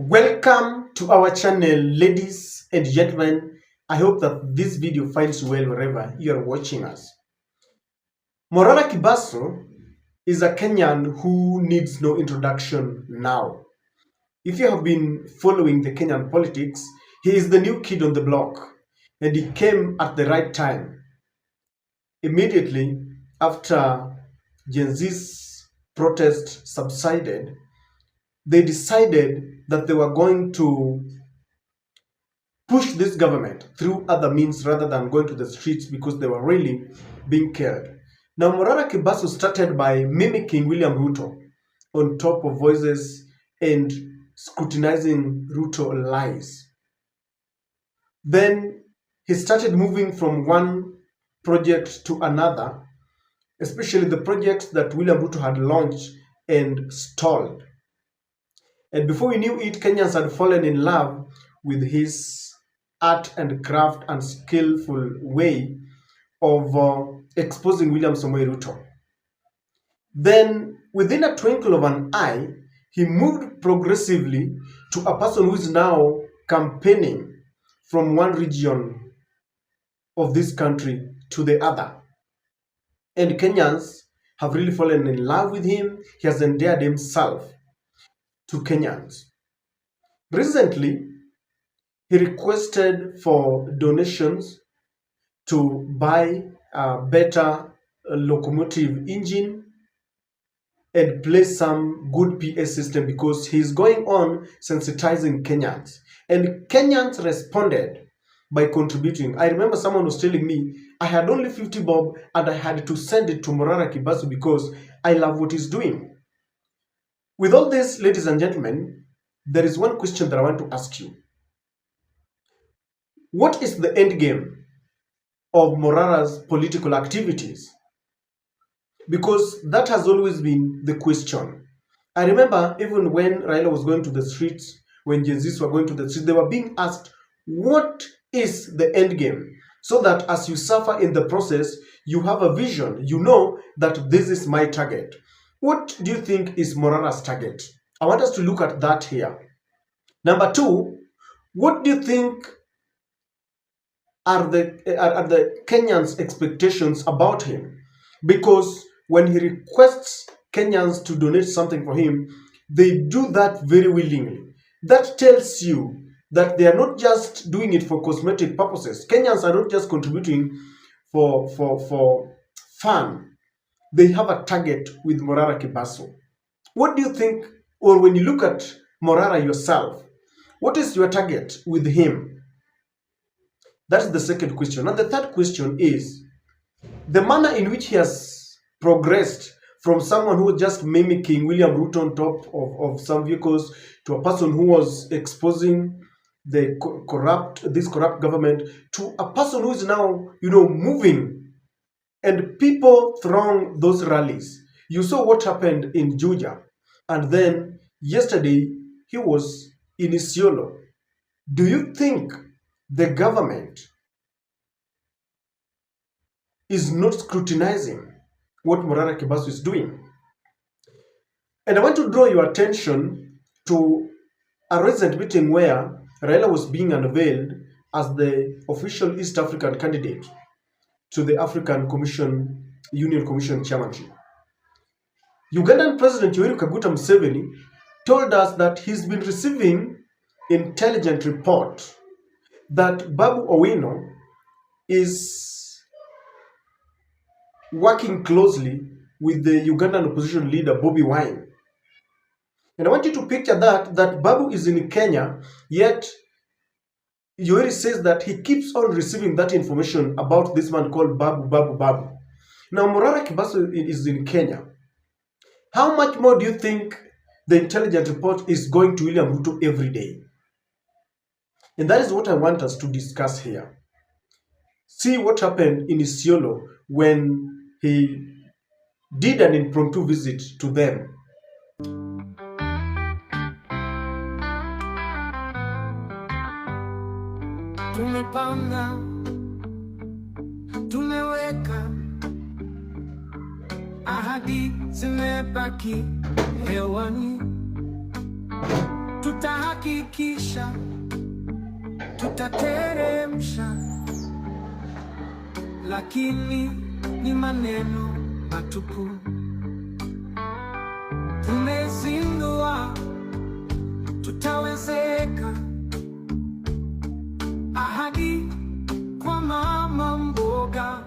Welcome to our channel, ladies and gentlemen. I hope that this video finds you well wherever you are watching us. Morara Kebaso is a Kenyan who needs no introduction now. If you have been following the Kenyan politics, he is the new kid on the block, and he came at the right time. Immediately after Gen Z's protest subsided, they decided that they were going to push this government through other means rather than going to the streets because they were really being killed. Now, Morara Kebaso started by mimicking William Ruto on top of voices and scrutinizing Ruto lies. Then he started moving from one project to another, especially the projects that William Ruto had launched and stalled. And before we knew it, Kenyans had fallen in love with his art and craft and skillful way of exposing William Samoei Ruto. Then, within a twinkle of an eye, he moved progressively to a person who is now campaigning from one region of this country to the other. And Kenyans have really fallen in love with him. He has endeared himself to Kenyans. Recently, he requested for donations to buy a better locomotive engine and place some good PA system because he's going on sensitizing Kenyans. And Kenyans responded by contributing. I remember someone was telling me, I had only 50 bob and I had to send it to Morara Kebaso because I love what he's doing. With all this, ladies and gentlemen, there is one question that I want to ask you. What is the end game of Morara's political activities? Because that has always been the question. I remember even when Raila was going to the streets, when Gen Zs were going to the streets, they were being asked, what is the end game? So that as you suffer in the process, you have a vision. You know that this is my target. What do you think is Morara's target? I want us to look at that here. Number two, what do you think are the Kenyans' expectations about him? Because when he requests Kenyans to donate something for him, they do that very willingly. That tells you that they are not just doing it for cosmetic purposes. Kenyans are not just contributing for fun. They have a target with Morara Kebaso. What do you think, or when you look at Morara yourself, what is your target with him? That's the second question. And the third question is the manner in which he has progressed from someone who was just mimicking William Ruto on top of some vehicles to a person who was exposing the this corrupt government to a person who is now, moving, and people throng those rallies. You saw what happened in Juja, and then yesterday he was in Isiolo. Do you think the government is not scrutinizing what Morara Kebaso is doing? And I want to draw your attention to a recent meeting where Raila was being unveiled as the official East African candidate to the African Union Commission chairmanship. Ugandan President Yoweri Kaguta Museveni told us that he's been receiving intelligent report that Babu Owino is working closely with the Ugandan opposition leader Bobi Wine. And I want you to picture that Babu is in Kenya, yet Yoweri says that he keeps on receiving that information about this man called Babu. Now, Morara Kebaso is in Kenya. How much more do you think the intelligence report is going to William Ruto every day? And that is what I want us to discuss here. See what happened in Isiolo when he did an impromptu visit to them. Tumepanga, tumeweka, ahadi zimebaki hewani. tutahakikisha, tutateremsha, lakini ni maneno matupu. Tumezindua, tutawezeka, ahadi kwa mama mboga,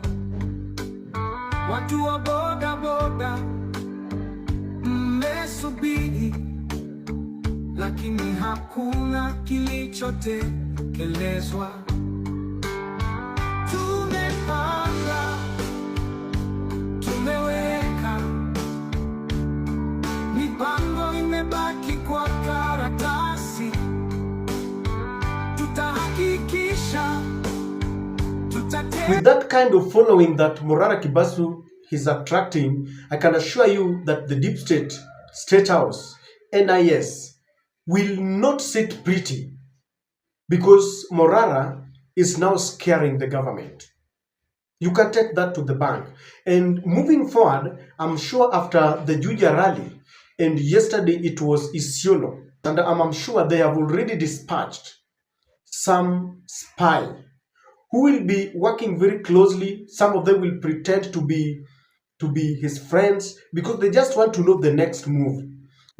watu wa boda boda, mmesubiri, lakini hakuna kilichotekelezwa. Tumepanga, tumeweka, mipango imebaki kwa karatasi. Tutahakikisha, With that kind of following that Morara Kebaso is attracting, I can assure you that the deep state, State House, NIS will not sit pretty, because Morara is now scaring the government. You can take that to the bank. And moving forward, I'm sure after the Juja rally, and yesterday it was Isiolo, and I'm sure they have already dispatched some spy who will be working very closely. Some of them will pretend to be his friends, because they just want to know the next move.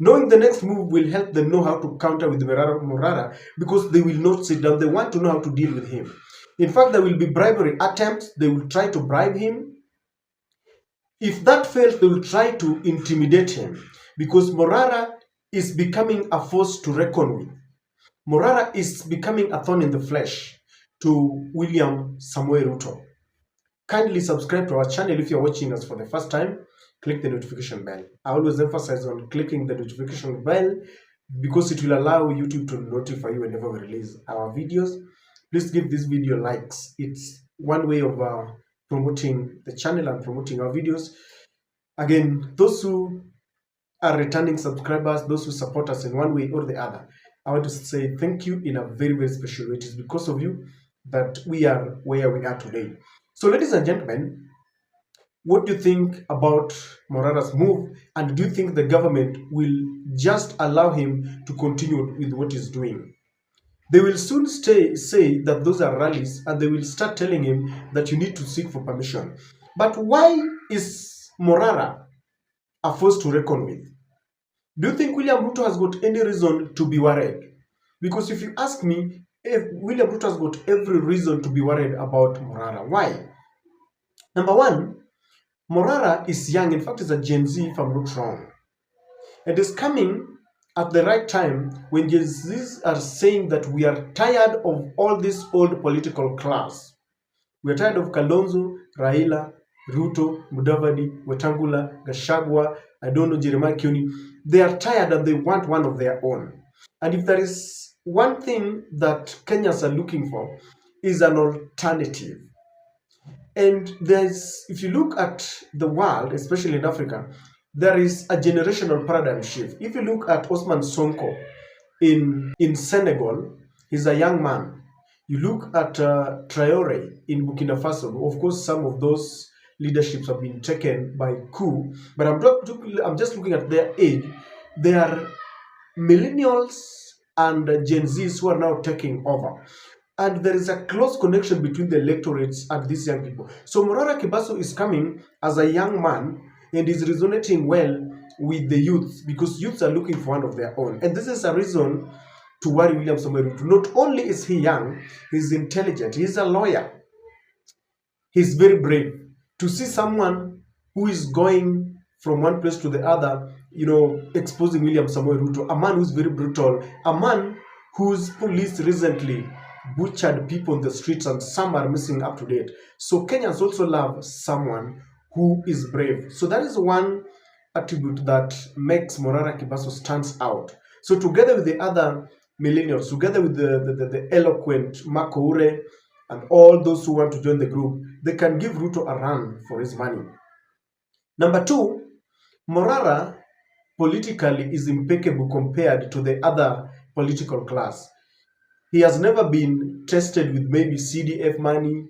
Knowing the next move will help them know how to counter with Morara, because they will not sit down. They want to know how to deal with him. In fact, there will be bribery attempts. They will try to bribe him. If that fails, they will try to intimidate him, because Morara is becoming a force to reckon with. Morara is becoming a thorn in the flesh to William Samuel Ruto. Kindly subscribe to our channel if you're watching us for the first time. Click the notification bell. I always emphasize on clicking the notification bell, because it will allow YouTube to notify you whenever we release our videos. Please give this video likes. It's one way of promoting the channel and promoting our videos. Again, those who are returning subscribers, those who support us in one way or the other, I want to say thank you in a very, very special way. It is because of you that we are where we are today. So, ladies and gentlemen, what do you think about Morara's move? And do you think the government will just allow him to continue with what he's doing? They will soon say that those are rallies, and they will start telling him that you need to seek for permission. But why is Morara a force to reckon with? Do you think William Ruto has got any reason to be worried? Because if you ask me, William Ruto has got every reason to be worried about Morara. Why? Number one, Morara is young. In fact, he's a Gen Z, if I'm not wrong. It is coming at the right time when Gen Zs are saying that we are tired of all this old political class. We are tired of Kalonzo, Raila, Ruto, Mudavadi, Wetangula, Gashagwa, I don't know, Jeremiah Kioni. They are tired and they want one of their own. And if there is one thing that Kenyans are looking for, is an alternative. And if you look at the world, especially in Africa, there is a generational paradigm shift. If you look at Osman Sonko in Senegal, he's a young man. You look at Traore in Burkina Faso. Of course, some of those leaderships have been taken by coup, but I'm just looking at their age. They are millennials and Gen Zs who are now taking over. And there is a close connection between the electorates and these young people. So Morara Kebaso is coming as a young man and is resonating well with the youth, because youths are looking for one of their own. And this is a reason to worry William Samoei Ruto. Not only is he young, he's intelligent, he's a lawyer, he's very brave. To see someone who is going from one place to the other, exposing William Samoei Ruto, a man who's very brutal, a man whose police recently butchered people on the streets and some are missing up to date. So Kenyans also love someone who is brave. So that is one attribute that makes Morara Kebaso stands out. So together with the other millennials, together with the eloquent Makoure and all those who want to join the group, they can give Ruto a run for his money. Number two, Morara politically is impeccable compared to the other political class. He has never been tested with maybe CDF money,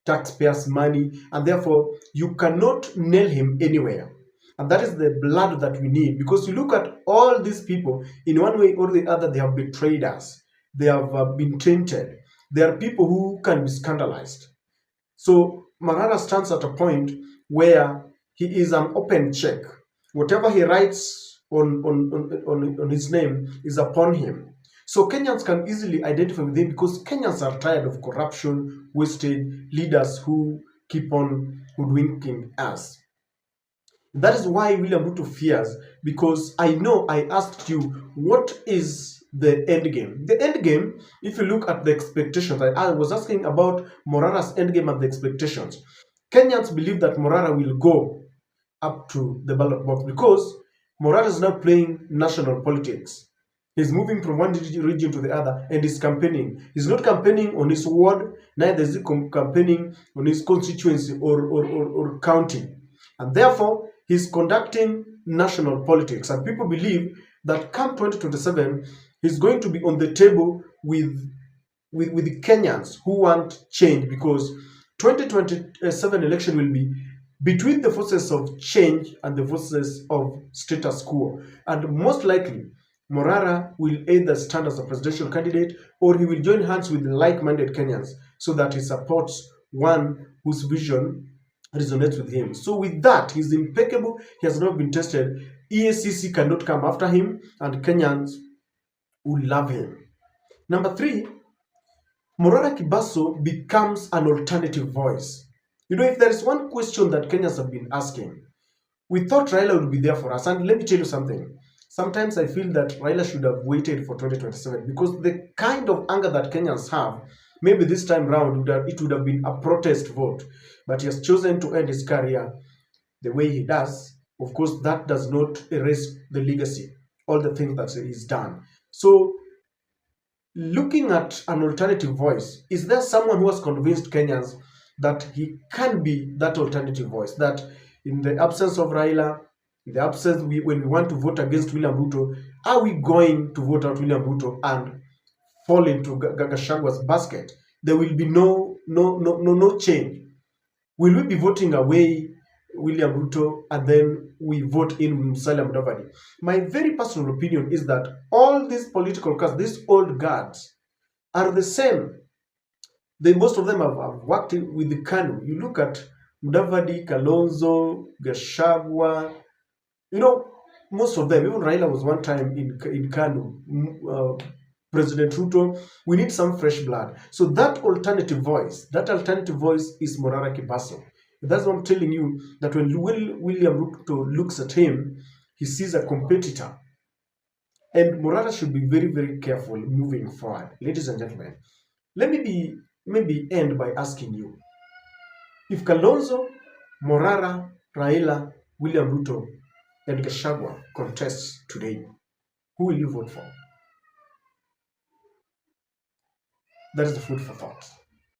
taxpayers' money, and therefore you cannot nail him anywhere. And that is the blood that we need, because you look at all these people, in one way or the other, they have betrayed us. They have been tainted. They are people who can be scandalized. So Morara stands at a point where he is an open check. Whatever he writes on his name is upon him. So Kenyans can easily identify with him, because Kenyans are tired of corruption, wasted leaders who keep on hoodwinking us. That is why William Ruto fears, because I know I asked you, what is the end game? The end game, if you look at the expectations, I was asking about Morara's end game and the expectations. Kenyans believe that Morara will go up to the ballot box, because Morara is now playing national politics. He's moving from one region to the other and he's campaigning. He's not campaigning on his ward, neither is he campaigning on his constituency or county. And therefore, he's conducting national politics. And people believe that come 2027, he's going to be on the table with the Kenyans who want change, because 2027 election will be between the forces of change and the forces of status quo. And most likely, Morara will either stand as a presidential candidate, or he will join hands with like-minded Kenyans so that he supports one whose vision resonates with him. So with that, he's impeccable. He has not been tested. EACC cannot come after him, and Kenyans will love him. Number 3, Morara Kebaso becomes an alternative voice. You know, if there is one question that Kenyans have been asking, we thought Raila would be there for us. And let me tell you something. Sometimes I feel that Raila should have waited for 2027, because the kind of anger that Kenyans have, maybe this time round, it would have been a protest vote. But he has chosen to end his career the way he does. Of course, that does not erase the legacy, all the things that he's done. So, looking at an alternative voice, is there someone who has convinced Kenyans that he can be that alternative voice? That in the absence of Raila, in the absence, when we want to vote against William Ruto, are we going to vote out William Ruto and fall into Gachagwa's basket? There will be no change. Will we be voting away William Ruto and then we vote in Musalia Mudavadi? My very personal opinion is that all these political cards, these old guards, are the same. Most of them have worked with the KANU. You look at Mudavadi, Kalonzo, Gachagua, you know, most of them, even Raila was one time in KANU, President Ruto. We need some fresh blood. So that alternative voice is Morara Kebaso. That's what I'm telling you, that when William Ruto looks at him, he sees a competitor. And Morara should be very, very careful moving forward. Ladies and gentlemen, let me maybe end by asking you, if Kalonzo, Morara, Raila, William Ruto, and Gachagua contests today, who will you vote for? That is the food for thought.